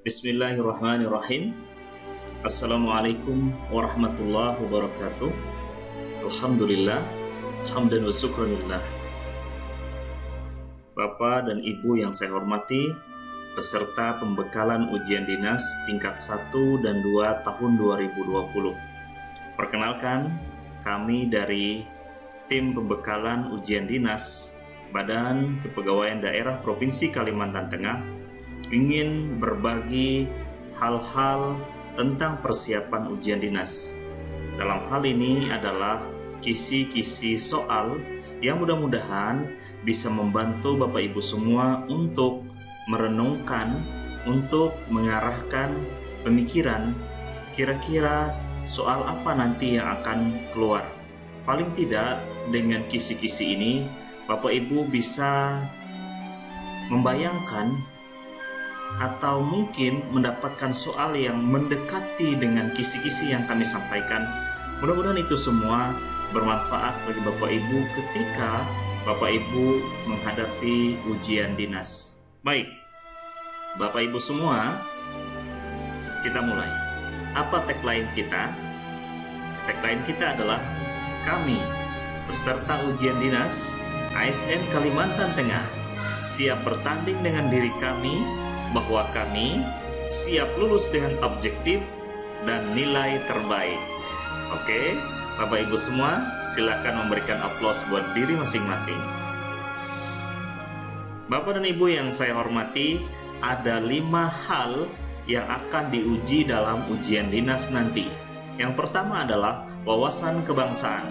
Bismillahirrahmanirrahim. Assalamualaikum warahmatullahi wabarakatuh. Alhamdulillah, hamdan wa syukranillah. Bapak dan Ibu yang saya hormati, peserta pembekalan ujian dinas tingkat 1 dan 2 tahun 2020. Perkenalkan, kami dari tim pembekalan ujian dinas Badan Kepegawaian Daerah Provinsi Kalimantan Tengah ingin berbagi hal-hal tentang persiapan ujian dinas. Dalam hal ini adalah kisi-kisi soal yang mudah-mudahan bisa membantu Bapak Ibu semua untuk merenungkan, untuk mengarahkan pemikiran kira-kira soal apa nanti yang akan keluar. Paling tidak dengan kisi-kisi ini Bapak Ibu bisa membayangkan atau mungkin mendapatkan soal yang mendekati dengan kisi-kisi yang kami sampaikan. Mudah-mudahan itu semua bermanfaat bagi Bapak Ibu ketika Bapak Ibu menghadapi ujian dinas. Baik, Bapak Ibu semua, kita mulai. Apa tagline kita? Tagline kita adalah kami, peserta ujian dinas ASN Kalimantan Tengah, siap bertanding dengan diri kami bahwa kami siap lulus dengan objektif dan nilai terbaik. Oke, Bapak Ibu semua, silakan memberikan aplaus buat diri masing-masing. Bapak dan Ibu yang saya hormati, ada 5 hal yang akan diuji dalam ujian dinas nanti. Yang pertama adalah wawasan kebangsaan.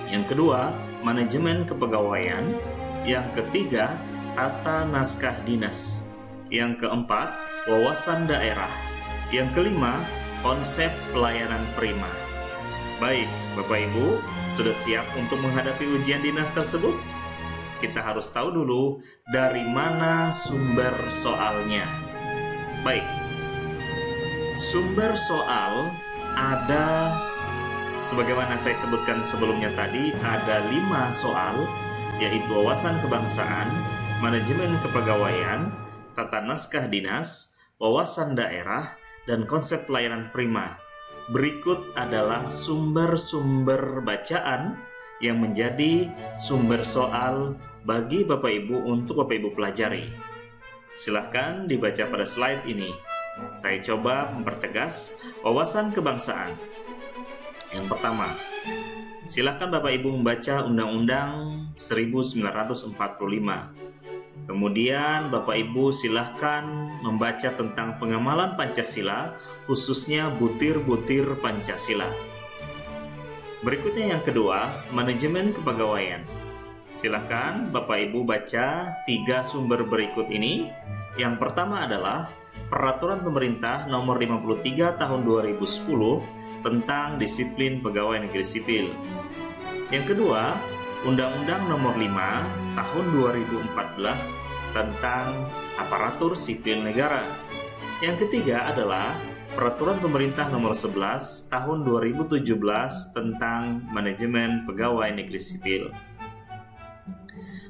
Yang kedua, manajemen kepegawaian. Yang ketiga, tata naskah dinas. Yang keempat, wawasan daerah. Yang kelima, konsep pelayanan prima. Baik, Bapak Ibu, sudah siap untuk menghadapi ujian dinas tersebut? Kita harus tahu dulu dari mana sumber soalnya. Baik, sumber soal ada, sebagaimana saya sebutkan sebelumnya tadi, ada 5 soal, yaitu wawasan kebangsaan, manajemen kepegawaian, tata naskah dinas, wawasan daerah, dan konsep pelayanan prima. Berikut adalah sumber-sumber bacaan yang menjadi sumber soal bagi Bapak Ibu untuk Bapak Ibu pelajari. Silahkan dibaca pada slide ini. Saya coba mempertegas wawasan kebangsaan. Yang pertama, silahkan Bapak Ibu membaca Undang-Undang 1945. Kemudian Bapak Ibu silahkan membaca tentang pengamalan Pancasila, khususnya butir-butir Pancasila. Berikutnya yang kedua, manajemen kepegawaian. Silahkan Bapak Ibu baca 3 sumber berikut ini. Yang pertama adalah Peraturan Pemerintah Nomor 53 Tahun 2010 tentang Disiplin Pegawai Negeri Sipil. Yang kedua, Undang-Undang Nomor 5 Tahun 2014 tentang Aparatur Sipil Negara. Yang ketiga adalah Peraturan Pemerintah Nomor 11 Tahun 2017 tentang Manajemen Pegawai Negeri Sipil.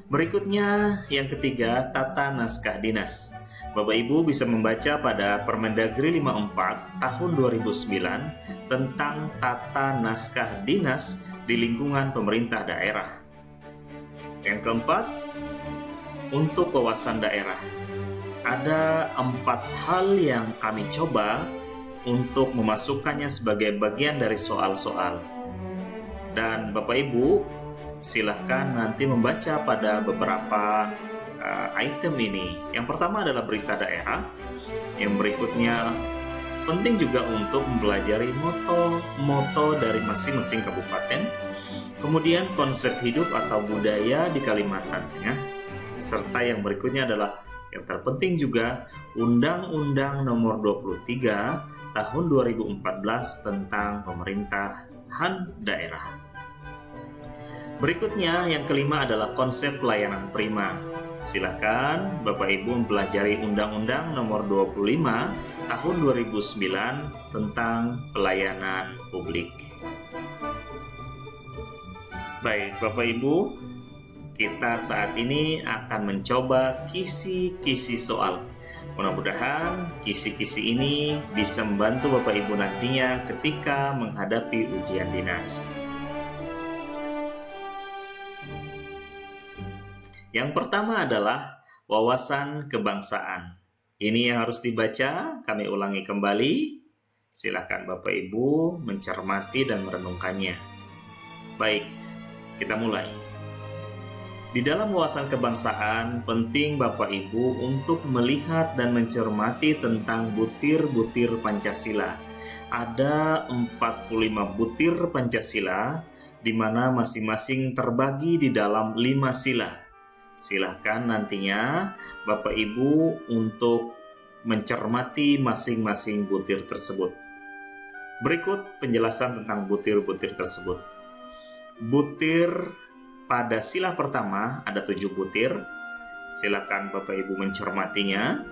Berikutnya, yang ketiga, tata naskah dinas. Bapak Ibu bisa membaca pada Permendagri 54 Tahun 2009 tentang tata naskah dinas di lingkungan pemerintah daerah. Yang keempat, untuk wawasan daerah. Ada 4 hal yang kami coba untuk memasukkannya sebagai bagian dari soal-soal. Dan Bapak Ibu, silahkan nanti membaca pada beberapa item ini. Yang pertama adalah berita daerah. Yang berikutnya penting juga untuk mempelajari moto dari masing-masing kabupaten. Kemudian konsep hidup atau budaya di Kalimantan Tengah. Serta yang berikutnya adalah yang terpenting juga Undang-Undang Nomor 23 Tahun 2014 tentang Pemerintahan Daerah. Berikutnya yang kelima adalah konsep pelayanan prima. Silakan Bapak Ibu mempelajari Undang-Undang Nomor 25 Tahun 2009 tentang pelayanan publik. Baik, Bapak Ibu, kita saat ini akan mencoba kisi-kisi soal. Mudah-mudahan kisi-kisi ini bisa membantu Bapak Ibu nantinya ketika menghadapi ujian dinas. Yang pertama adalah wawasan kebangsaan. Ini yang harus dibaca, kami ulangi kembali. Silakan Bapak Ibu mencermati dan merenungkannya. Baik, kita mulai. Di dalam wawasan kebangsaan, penting Bapak Ibu untuk melihat dan mencermati tentang butir-butir Pancasila. Ada 45 butir Pancasila, di mana masing-masing terbagi di dalam 5 sila. Silahkan nantinya Bapak Ibu untuk mencermati masing-masing butir tersebut. Berikut penjelasan tentang butir-butir tersebut. Butir pada sila pertama ada 7 butir. Silakan Bapak Ibu mencermatinya.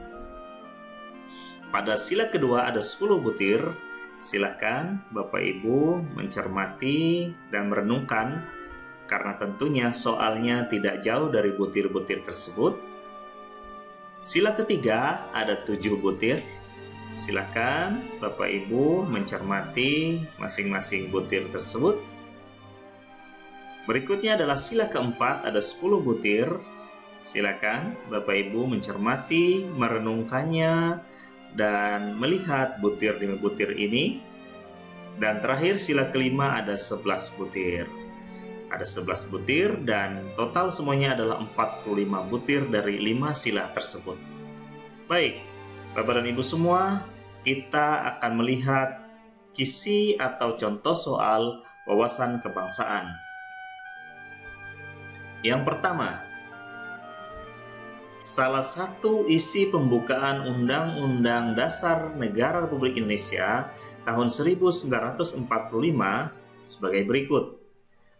Pada sila kedua ada 10 butir. Silakan Bapak Ibu mencermati dan merenungkan, karena tentunya soalnya tidak jauh dari butir-butir tersebut. Sila ketiga ada 7 butir. Silakan Bapak Ibu mencermati masing-masing butir tersebut. Berikutnya adalah sila keempat, ada 10 butir. Silakan Bapak Ibu mencermati, merenungkannya, dan melihat butir demi butir ini. Dan terakhir sila kelima ada 11 butir. Ada 11 butir dan total semuanya adalah 45 butir dari 5 sila tersebut. Baik, Bapak dan Ibu semua, kita akan melihat kisi atau contoh soal wawasan kebangsaan. Yang pertama, salah satu isi pembukaan Undang-Undang Dasar Negara Republik Indonesia tahun 1945 sebagai berikut.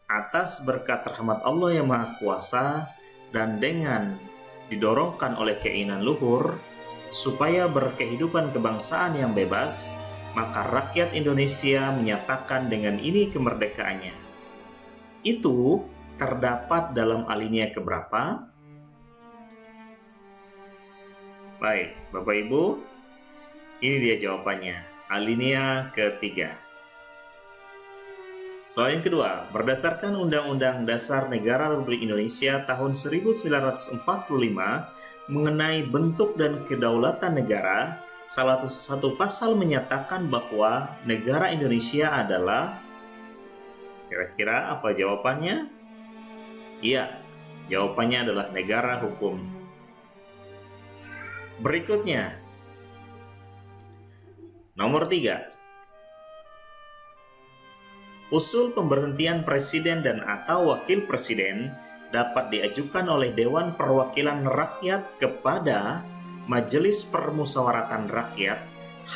Atas berkat rahmat Allah yang Maha Kuasa dan dengan didorongkan oleh keinginan luhur supaya berkehidupan kebangsaan yang bebas, maka rakyat Indonesia menyatakan dengan ini kemerdekaannya. Itu terdapat dalam alinea keberapa? Baik, Bapak Ibu, ini dia jawabannya. Alinea ketiga. Soal yang kedua, berdasarkan Undang-Undang Dasar Negara Republik Indonesia tahun 1945 mengenai bentuk dan kedaulatan negara, salah satu pasal menyatakan bahwa negara Indonesia adalah, kira-kira apa jawabannya? Iya, jawabannya adalah negara hukum. Berikutnya, nomor 3. Usul pemberhentian presiden dan atau wakil presiden dapat diajukan oleh Dewan Perwakilan Rakyat kepada Majelis Permusyawaratan Rakyat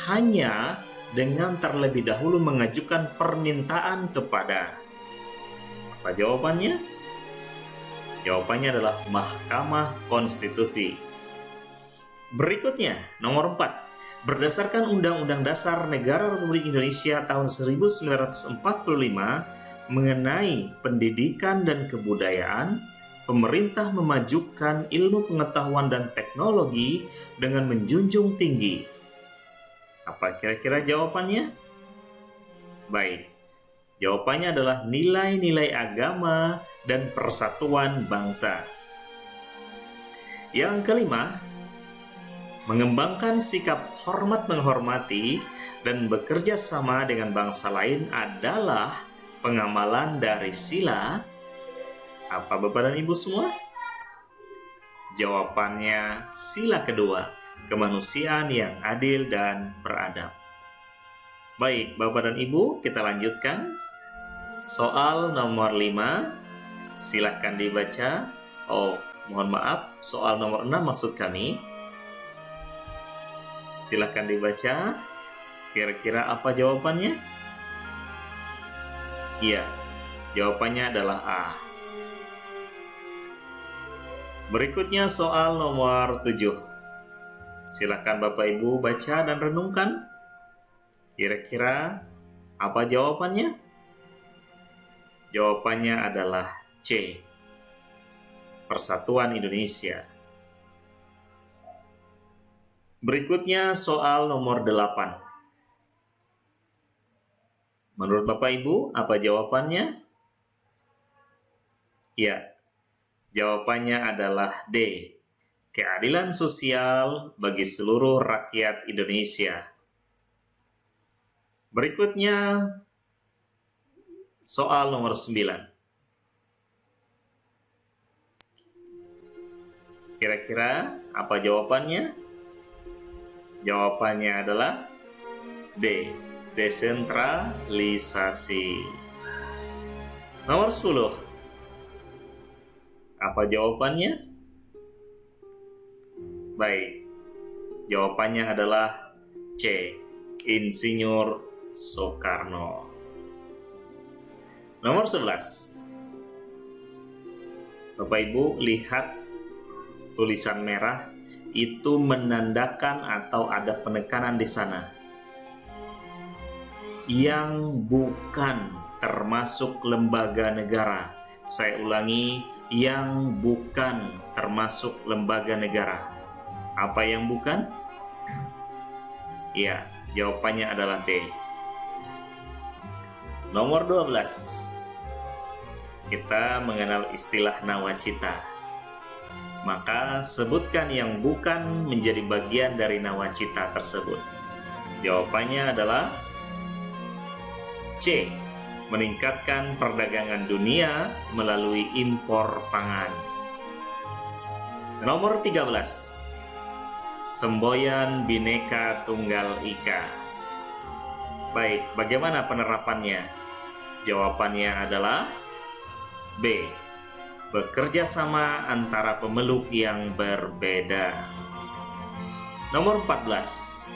hanya dengan terlebih dahulu mengajukan permintaan kepada. Apa jawabannya? Jawabannya adalah Mahkamah Konstitusi. Berikutnya, nomor 4. Berdasarkan Undang-Undang Dasar Negara Republik Indonesia tahun 1945 mengenai pendidikan dan kebudayaan, pemerintah memajukan ilmu pengetahuan dan teknologi dengan menjunjung tinggi. Apa kira-kira jawabannya? Baik, jawabannya adalah nilai-nilai agama dan persatuan bangsa. Yang kelima, mengembangkan sikap hormat menghormati dan bekerja sama dengan bangsa lain adalah pengamalan dari sila. Apa Bapak dan Ibu semua? Jawabannya sila kedua, kemanusiaan yang adil dan beradab. Baik, Bapak dan Ibu, kita lanjutkan. Soal nomor 5. Silahkan dibaca. Oh, mohon maaf, soal nomor 6 maksud kami. Silahkan dibaca. Kira-kira apa jawabannya? Iya, jawabannya adalah A. Berikutnya soal nomor 7. Silakan Bapak Ibu baca dan renungkan. Kira-kira apa jawabannya? Jawabannya adalah C. Persatuan Indonesia. Berikutnya soal nomor 8. Menurut Bapak Ibu, apa jawabannya? Ya, jawabannya adalah D. Keadilan sosial bagi seluruh rakyat Indonesia. Berikutnya soal nomor 9. Kira-kira apa jawabannya? Jawabannya adalah D. Desentralisasi. Nomor 10. Apa jawabannya? Baik, jawabannya adalah C. Insinyur Soekarno. Nomor 11. Bapak Ibu lihat tulisan merah itu menandakan atau ada penekanan di sana. Yang bukan termasuk lembaga negara. Saya ulangi, yang bukan termasuk lembaga negara. Apa yang bukan? Ya, jawabannya adalah D. Nomor 12. Kita mengenal istilah nawacita. Maka sebutkan yang bukan menjadi bagian dari nawacita tersebut. Jawabannya adalah C. Meningkatkan perdagangan dunia melalui impor pangan. Nomor 13. Semboyan Bhinneka Tunggal Ika. Baik, bagaimana penerapannya? Jawabannya adalah B. Bekerja sama antara pemeluk yang berbeda. Nomor 14.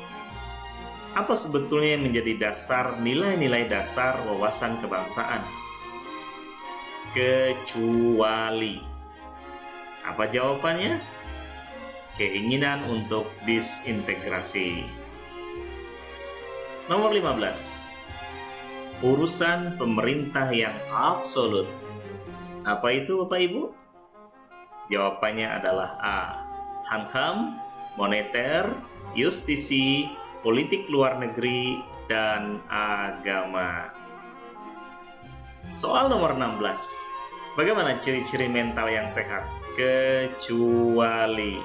Apa sebetulnya yang menjadi dasar nilai-nilai dasar wawasan kebangsaan? Kecuali. Apa jawabannya? Keinginan untuk disintegrasi. Nomor 15. Urusan pemerintah yang absolut. Apa itu Bapak Ibu? Jawabannya adalah A. Hankam, moneter, justisi, politik luar negeri, dan agama. Soal nomor 16. Bagaimana ciri-ciri mental yang sehat? Kecuali.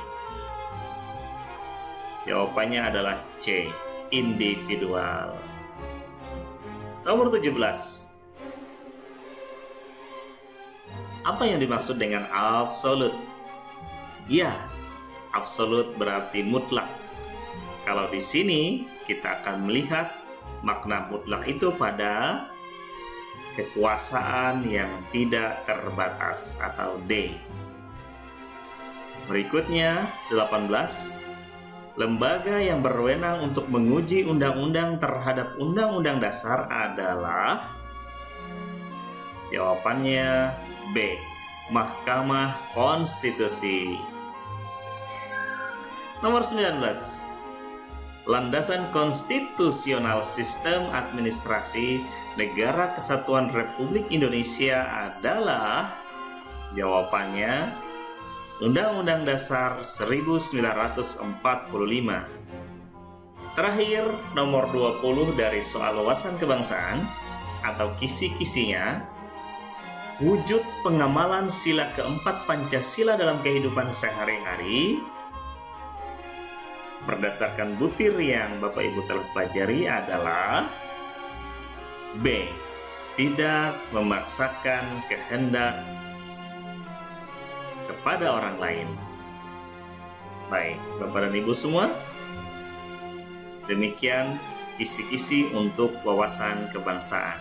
Jawabannya adalah C. Individual. Nomor 17. Apa yang dimaksud dengan absolut? Ya, absolut berarti mutlak. Kalau di sini kita akan melihat makna mutlak itu pada kekuasaan yang tidak terbatas atau D. Berikutnya 18. Lembaga yang berwenang untuk menguji undang-undang terhadap undang-undang dasar adalah, jawabannya B. Mahkamah Konstitusi. Nomor 19. Landasan konstitusional sistem administrasi Negara Kesatuan Republik Indonesia adalah, jawabannya Undang-Undang Dasar 1945. Terakhir, nomor 20 dari soal wawasan kebangsaan atau kisi-kisinya, wujud pengamalan sila keempat Pancasila dalam kehidupan sehari-hari berdasarkan butir yang Bapak Ibu telah pelajari adalah B. Tidak memaksakan kehendak kepada orang lain. Baik, Bapak dan Ibu semua, demikian kisi-kisi untuk wawasan kebangsaan.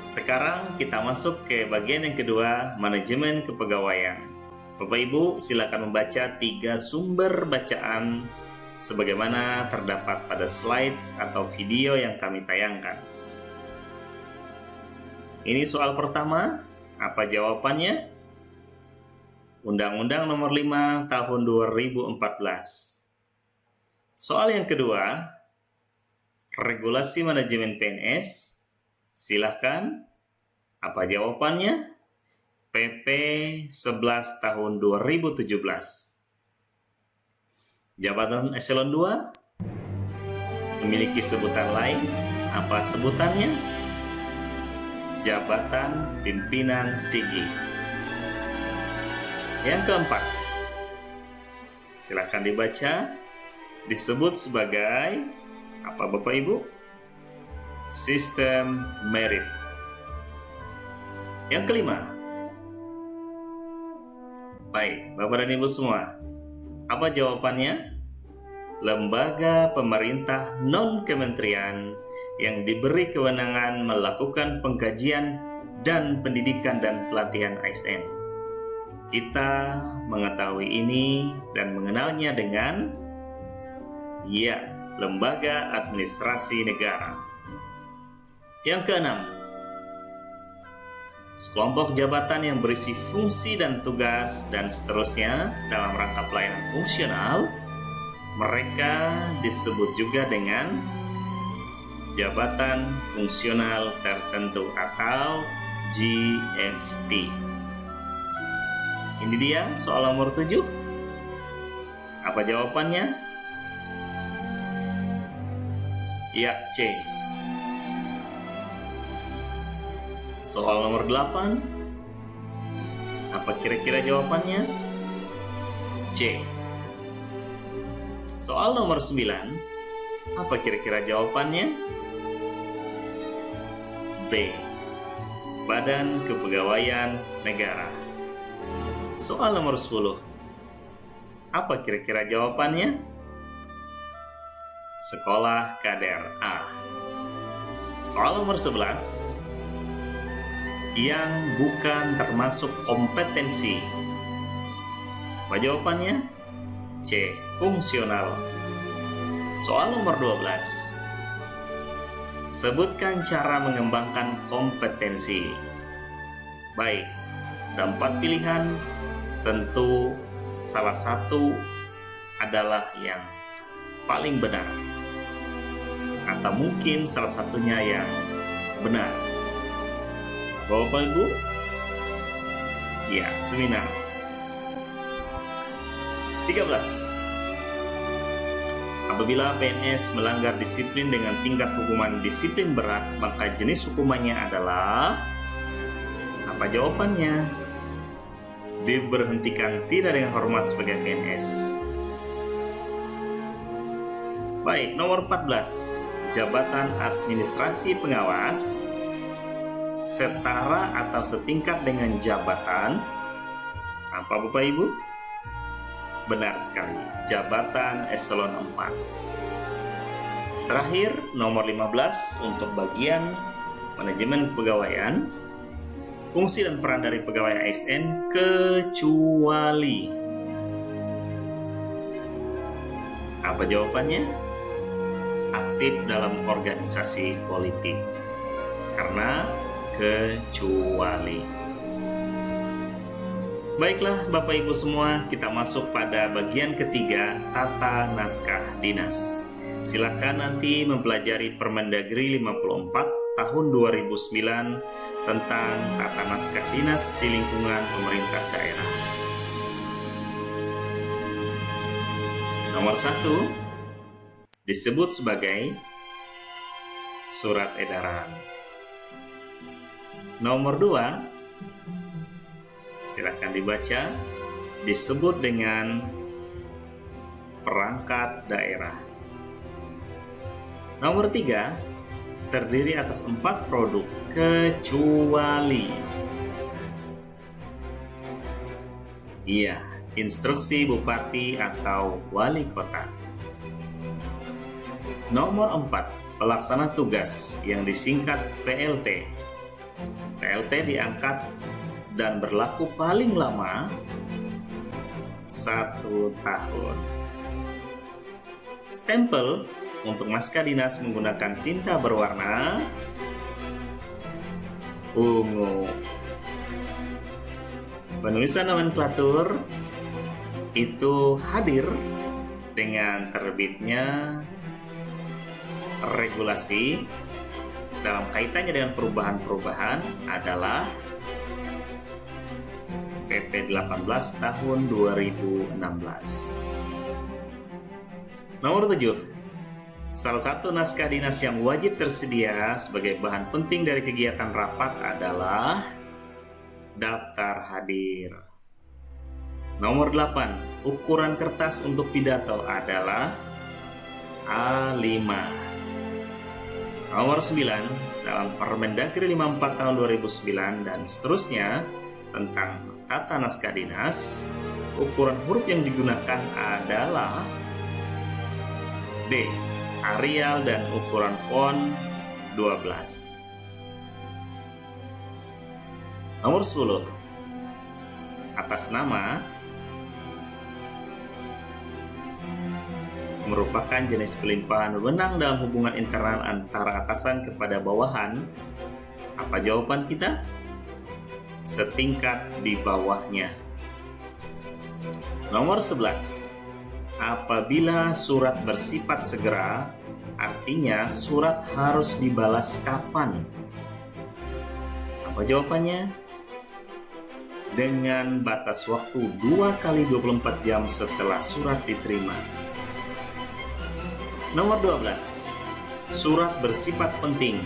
Sekarang kita masuk ke bagian yang kedua, manajemen kepegawaian. Bapak Ibu silakan membaca 3 sumber bacaan sebagaimana terdapat pada slide atau video yang kami tayangkan. Ini soal pertama, apa jawabannya? Undang-Undang Nomor 5 Tahun 2014. Soal yang kedua, regulasi manajemen PNS. Silahkan, apa jawabannya? PP 11 Tahun 2017. Jabatan eselon 2 memiliki sebutan lain. Apa sebutannya? Jabatan pimpinan tinggi. Yang keempat, silakan dibaca, disebut sebagai apa Bapak Ibu? Sistem merit. Yang kelima, baik Bapak dan Ibu semua, apa jawabannya? Lembaga pemerintah non-kementerian yang diberi kewenangan melakukan pengkajian dan pendidikan dan pelatihan ASN. Kita mengetahui ini dan mengenalnya dengan Lembaga Administrasi Negara. Yang keenam, sekelompok jabatan yang berisi fungsi dan tugas dan seterusnya dalam rangka pelayanan fungsional, mereka disebut juga dengan jabatan fungsional tertentu atau JFT. Ini dia soal nomor 7. Apa jawabannya? Ya, C. Soal nomor 8. Apa kira-kira jawabannya? C. Soal nomor 9, apa kira-kira jawabannya? B. Badan Kepegawaian Negara. Soal nomor 10, apa kira-kira jawabannya? Sekolah Kader A. Soal nomor 11, yang bukan termasuk kompetensi. Apa jawabannya? C. Fungsional. Soal nomor 12. Sebutkan cara mengembangkan kompetensi. Baik, ada 4 pilihan. Tentu salah satu adalah yang paling benar. Atau mungkin salah satunya yang benar. Bapak Ibu? Ya, seminar. 13. Apabila PNS melanggar disiplin dengan tingkat hukuman disiplin berat, maka jenis hukumannya adalah apa jawabannya? Diberhentikan tidak dengan hormat sebagai PNS. Baik, nomor 14. Jabatan administrasi pengawas setara atau setingkat dengan jabatan apa Bapak Ibu? Benar sekali, jabatan eselon 4. Terakhir, nomor 15 untuk bagian manajemen kepegawaian, fungsi dan peran dari pegawai ASN kecuali. Apa jawabannya? Aktif dalam organisasi politik. Karena kecuali. Baiklah Bapak Ibu semua, kita masuk pada bagian ketiga, tata naskah dinas. Silakan nanti mempelajari Permendagri 54 tahun 2009 tentang tata naskah dinas di lingkungan pemerintah daerah. Nomor 1 disebut sebagai surat edaran. Nomor 2 silakan dibaca, disebut dengan perangkat daerah. Nomor 3 terdiri atas 4 produk kecuali. Iya, instruksi bupati atau wali kota. Nomor 4 pelaksana tugas yang disingkat PLT. PLT diangkat dan berlaku paling lama 1 tahun. Stempel untuk naskah dinas menggunakan tinta berwarna ungu. Penulisan nomenklatur itu hadir dengan terbitnya regulasi dalam kaitannya dengan perubahan-perubahan adalah PP 18 tahun 2016. Nomor 7. Salah satu naskah dinas yang wajib tersedia sebagai bahan penting dari kegiatan rapat adalah daftar hadir. Nomor 8. Ukuran kertas untuk pidato adalah A5. Nomor 9. Dalam Permendagri 54 tahun 2009 dan seterusnya tentang tata naskah dinas, ukuran huruf yang digunakan adalah D. Arial dan ukuran font 12. Nomor 10. Atas nama merupakan jenis pelimpahan wewenang dalam hubungan internal antara atasan kepada bawahan. Apa jawaban kita? Setingkat di bawahnya. Nomor 11. Apabila surat bersifat segera, artinya surat harus dibalas kapan? Apa jawabannya? Dengan batas waktu 2 kali 24 jam setelah surat diterima. Nomor 12. Surat bersifat penting.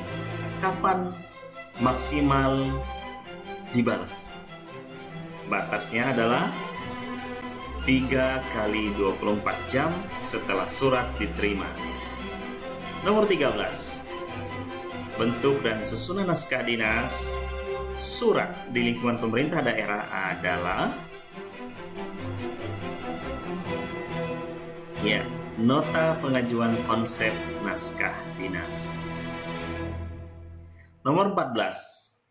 Kapan maksimal dibalas? Batasnya adalah 3 kali 24 jam setelah surat diterima. Nomor 13. Bentuk dan susunan naskah dinas surat di lingkungan pemerintah daerah adalah nota pengajuan konsep naskah dinas. Nomor 14.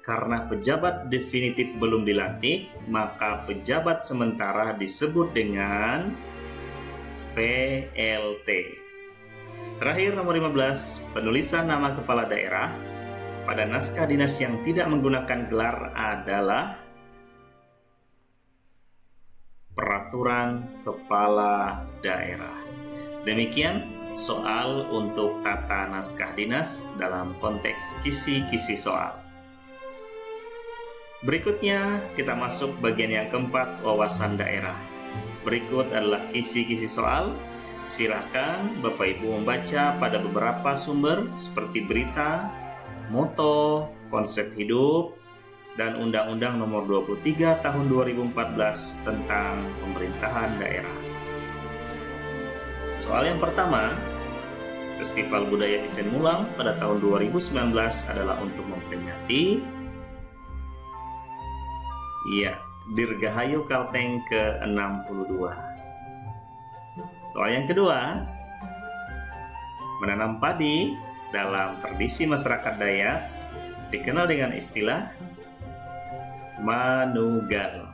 Karena pejabat definitif belum dilantik, maka pejabat sementara disebut dengan PLT. Terakhir, nomor 15, penulisan nama kepala daerah pada naskah dinas yang tidak menggunakan gelar adalah peraturan kepala daerah. Demikian soal untuk tata naskah dinas dalam konteks kisi-kisi soal. Berikutnya kita masuk bagian yang keempat, wawasan daerah. Berikut adalah kisi-kisi soal. Silakan Bapak Ibu membaca pada beberapa sumber seperti berita, moto, konsep hidup, dan Undang-Undang Nomor 23 Tahun 2014 tentang pemerintahan daerah. Soal yang pertama, Festival Budaya Isen Mulang pada tahun 2019 adalah untuk memperingati Dirgahayu Kalteng ke-62. Soal yang kedua, menanam padi dalam tradisi masyarakat Dayak dikenal dengan istilah manugal.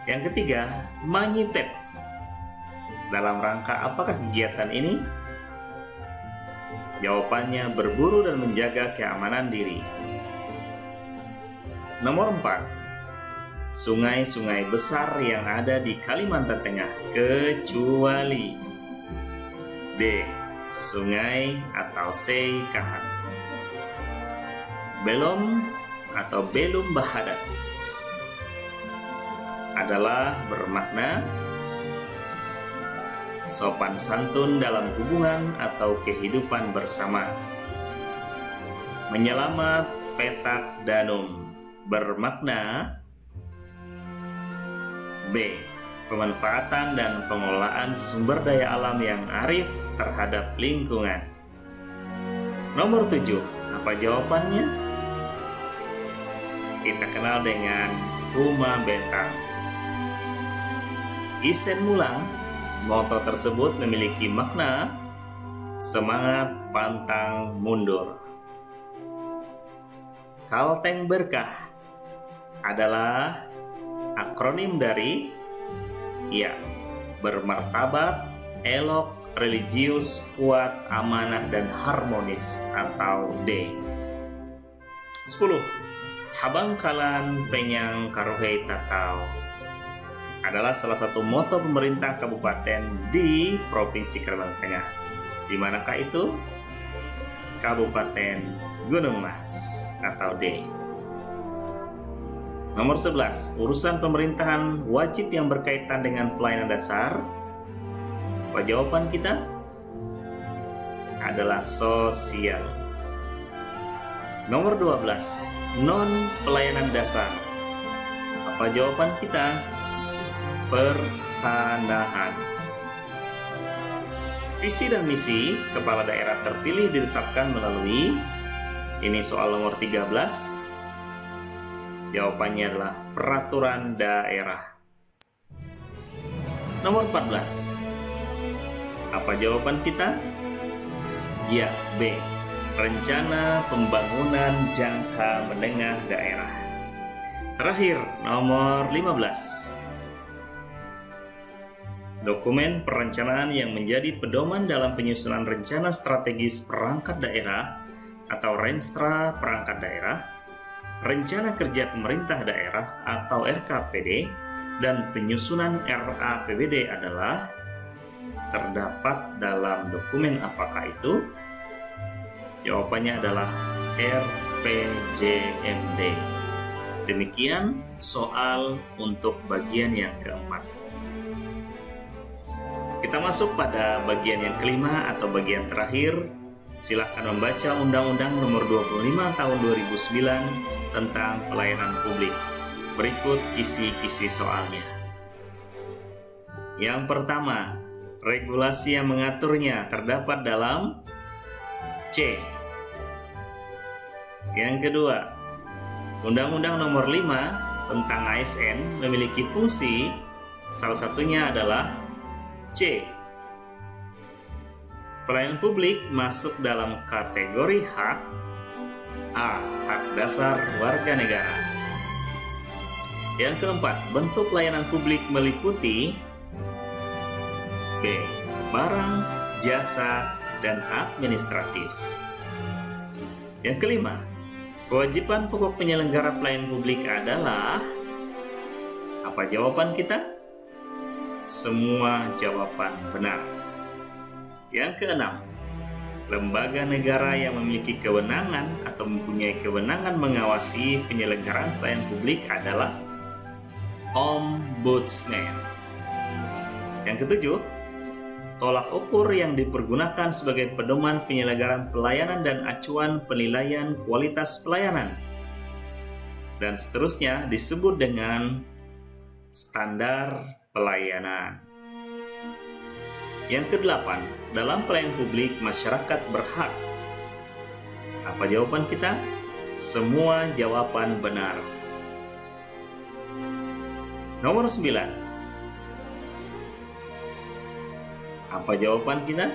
Yang ketiga, manyipet. Dalam rangka apakah kegiatan ini? Jawabannya berburu dan menjaga keamanan diri. Nomor 4. Sungai-sungai besar yang ada di Kalimantan Tengah kecuali D. Sungai atau Sei Kahang, Belum atau Belum Bahadat adalah bermakna sopan santun dalam hubungan atau kehidupan bersama. Menyelamat petak danum bermakna B. Pemanfaatan dan pengelolaan sumber daya alam yang arif terhadap lingkungan. Nomor 7. Apa jawabannya? Kita kenal dengan Huma Betang. Isen Mulang, moto tersebut memiliki makna semangat pantang mundur. Kalteng Berkah adalah akronim dari bermartabat, elok, religius, kuat, amanah, dan harmonis atau D. 10. Habangkalan Penyang Karuhei Tatau adalah salah satu moto pemerintah kabupaten di Provinsi Kalimantan Tengah. Di manakah itu? Kabupaten Gunung Mas atau D. Nomor 11, urusan pemerintahan wajib yang berkaitan dengan pelayanan dasar Apa jawaban kita? Adalah sosial. Nomor 12, non pelayanan dasar. Apa jawaban kita? Pertanahan. Visi dan misi kepala daerah terpilih ditetapkan melalui, ini soal nomor 13. Jawabannya adalah peraturan daerah. Nomor 14. Apa jawaban kita? Ya, B. Rencana pembangunan jangka menengah daerah. Terakhir, nomor 15. Dokumen perencanaan yang menjadi pedoman dalam penyusunan rencana strategis perangkat daerah atau Renstra perangkat daerah, rencana kerja pemerintah daerah atau RKPD, dan penyusunan RAPBD adalah terdapat dalam dokumen apakah itu? Jawabannya adalah RPJMD. Demikian soal untuk bagian yang keempat. Kita masuk pada bagian yang kelima atau bagian terakhir. Silahkan membaca Undang-Undang Nomor 25 Tahun 2009 tentang Pelayanan Publik. Berikut kisi-kisi soalnya. Yang pertama, regulasi yang mengaturnya terdapat dalam C. Yang kedua, Undang-Undang Nomor 5 tentang ASN memiliki fungsi, salah satunya adalah C. Pelayanan publik masuk dalam kategori hak. A. Hak dasar warga negara. Yang keempat, bentuk pelayanan publik meliputi B. Barang, jasa, dan administratif. Yang kelima, kewajiban pokok penyelenggara pelayanan publik adalah, apa jawaban kita? Semua jawaban benar. Yang keenam, lembaga negara yang memiliki kewenangan atau mempunyai kewenangan mengawasi penyelenggaraan pelayanan publik adalah Ombudsman. Yang ketujuh, tolak ukur yang dipergunakan sebagai pedoman penyelenggaraan pelayanan dan acuan penilaian kualitas pelayanan dan seterusnya disebut dengan standar pelayanan. Yang kedelapan, dalam pelayanan publik masyarakat berhak. Apa jawaban kita? Semua jawaban benar. Nomor 9. Apa jawaban kita?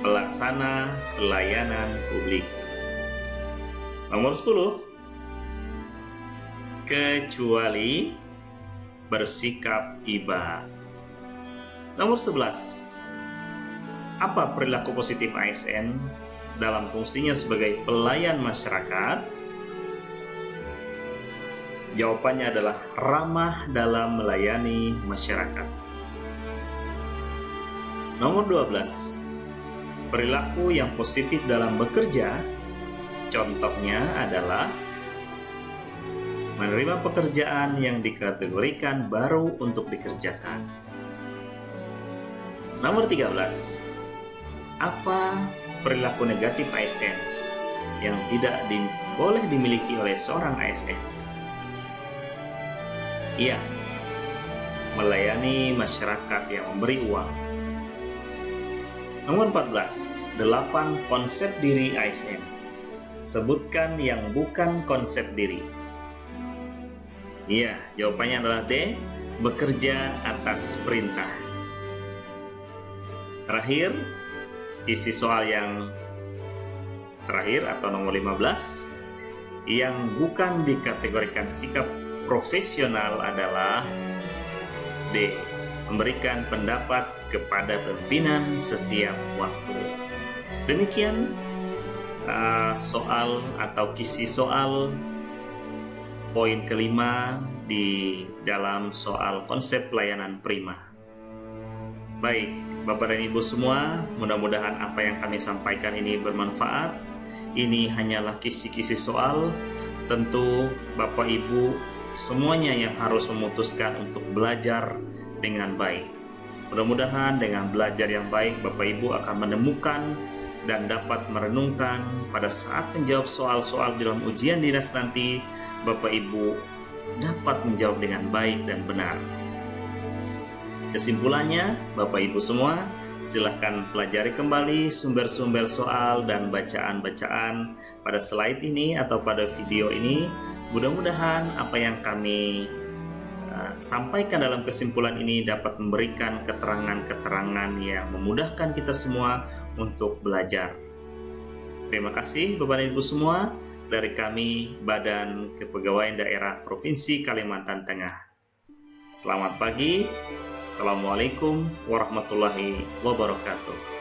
Pelaksana pelayanan publik. Nomor 10. Kecuali bersikap iba. Nomor 11. Apa perilaku positif ASN dalam fungsinya sebagai pelayan masyarakat? Jawabannya adalah ramah dalam melayani masyarakat. Nomor 12. Perilaku yang positif dalam bekerja, contohnya adalah menerima pekerjaan yang dikategorikan baru untuk dikerjakan. Nomor 13. Apa perilaku negatif ASN yang tidak boleh dimiliki oleh seorang ASN? Iya, melayani masyarakat yang memberi uang. Nomor 14. 8 konsep diri ASN. Sebutkan yang bukan konsep diri. Iya, jawabannya adalah D. Bekerja atas perintah. Terakhir, isi soal yang terakhir atau nomor 15, yang bukan dikategorikan sikap profesional adalah D. Memberikan pendapat kepada pimpinan setiap waktu. Demikian soal atau kisi soal poin kelima di dalam soal konsep pelayanan prima. Baik, Bapak dan Ibu semua, mudah-mudahan apa yang kami sampaikan ini bermanfaat. Ini hanyalah kisi-kisi soal. Tentu Bapak Ibu semuanya yang harus memutuskan untuk belajar dengan baik. Mudah-mudahan dengan belajar yang baik, Bapak Ibu akan menemukan dan dapat merenungkan pada saat menjawab soal-soal dalam ujian dinas nanti, Bapak Ibu dapat menjawab dengan baik dan benar. Kesimpulannya, Bapak Ibu semua, silahkan pelajari kembali sumber-sumber soal dan bacaan-bacaan pada slide ini atau pada video ini. Mudah-mudahan apa yang kami sampaikan dalam kesimpulan ini dapat memberikan keterangan-keterangan yang memudahkan kita semua untuk belajar. Terima kasih Bapak dan Ibu semua, dari kami Badan Kepegawaian Daerah Provinsi Kalimantan Tengah. Selamat pagi. Assalamualaikum warahmatullahi wabarakatuh.